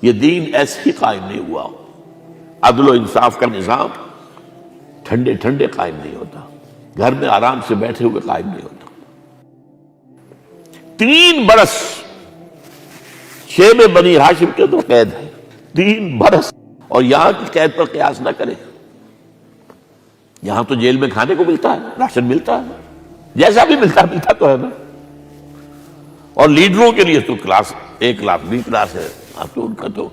یہ دین ایسے ہی قائم نہیں ہوا. عدل و انصاف کا نظام ٹھنڈے ٹھنڈے قائم نہیں ہوتا، گھر میں آرام سے بیٹھے ہوئے قائم نہیں ہوتا. 3 برس شیب بنی ہاشم کے تو قید ہے، 3 برس. اور یہاں کی قید پر قیاس نہ کرے. یہاں تو جیل میں کھانے کو ملتا ہے، راشن ملتا ہے، جیسا بھی ملتا تو ہے نا. اور لیڈروں کے لیے تو class A class B class ہے. اب تو ان کا تو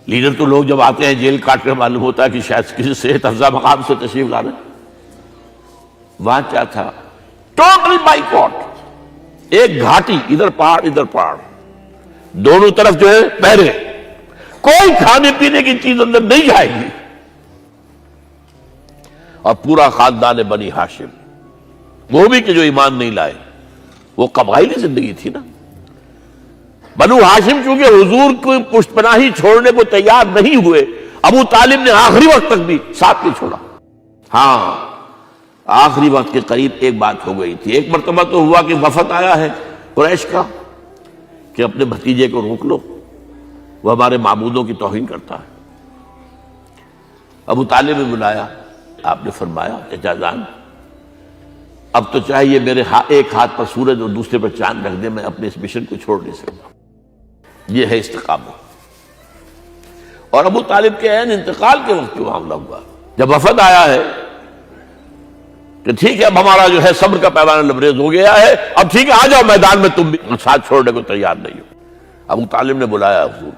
لیڈر تو لوگ جب آتے ہیں جیل کاٹ کر معلوم ہوتا ہے کہ شاید کسی صحت افزا مقام سے تشریف لا رہے ہیں. وہاں کیا تھا؟ Total boycott. ایک گھاٹی، ادھر پہاڑ ادھر پہاڑ، دونوں طرف جو ہے پہرے، کوئی کھانے پینے کی چیز اندر نہیں جائے گی. اور پورا خاندان بنی ہاشم، وہ بھی کہ جو ایمان نہیں لائے، وہ قبائلی زندگی تھی نا. بنو ہاشم چونکہ حضور کو پشت پناہی چھوڑنے کو تیار نہیں ہوئے، ابو طالب نے آخری وقت تک بھی ساتھ نہیں چھوڑا. ہاں آخری وقت کے قریب ایک بات ہو گئی تھی. ایک مرتبہ تو ہوا کہ وفد آیا ہے قریش کا کہ اپنے بھتیجے کو روک لو، وہ ہمارے معبودوں کی توہین کرتا ہے. ابو طالب نے بلایا. آپ نے فرمایا چچا جان اب تو چاہیے میرے ایک ہاتھ پر سورج اور دوسرے پر چاند رکھ دے، میں اپنے اس مشن کو چھوڑ نہیں سکتا. یہ ہے استقامت. اور ابو طالب کے عین انتقال کے وقت جو معاملہ ہوا، جب وفد آیا ہے کہ ٹھیک ہے اب ہمارا جو ہے صبر کا پیمانہ لبریز ہو گیا ہے، اب ٹھیک ہے آ جاؤ میدان میں، تم بھی ساتھ چھوڑنے کو تیار نہیں ہو. ابو طالب نے بلایا حضور،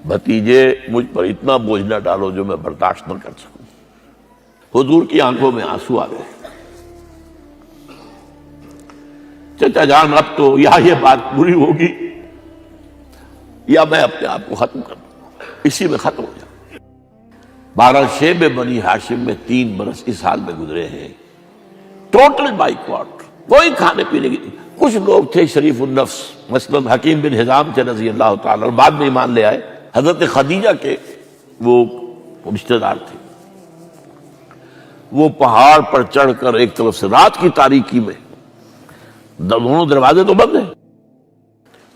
بھتیجے مجھ پر اتنا بوجھ نہ ڈالو جو میں برداشت نہ کر سکوں. حضور کی آنکھوں میں آنسو آ گئے. چچا جان اب تو یا یہ بات پوری ہوگی یا میں اپنے آپ کو ختم کر دوں، اسی میں ختم ہو جاؤں. 12 شیب بنی ہاشم میں 3 برس اس حال میں گزرے ہیں. ٹوٹل بائیکاٹ، کوئی کھانے پینے کی. کچھ لوگ تھے شریف النفس، مثلا حکیم بن حزام تھے رضی اللہ تعالی، اور بعد میں ایمان لے آئے. حضرت خدیجہ کے وہ رشتہ دار تھے. وہ پہاڑ پر چڑھ کر ایک طرف سے رات کی تاریکی میں، دونوں دروازے تو بند ہیں،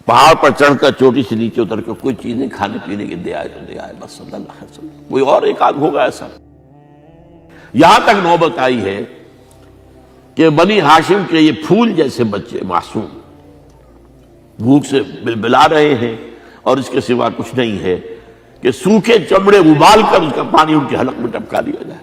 پہاڑ پر چڑھ کر چوٹی سے نیچے اتر کر کوئی چیزیں کھانے پینے کے دے آئے تو دے آئے، بس صلی اللہ علیہ وسلم. کوئی اور ایک آدھ ہوگا ایسا. یہاں تک نوبت آئی ہے کہ بنی ہاشم کے یہ پھول جیسے بچے معصوم بھوک سے بلبلا رہے ہیں، اور اس کے سوا کچھ نہیں ہے کہ سوکھے چمڑے ابال کر اس کا پانی ان کے حلق میں ٹپکا دیا جائے.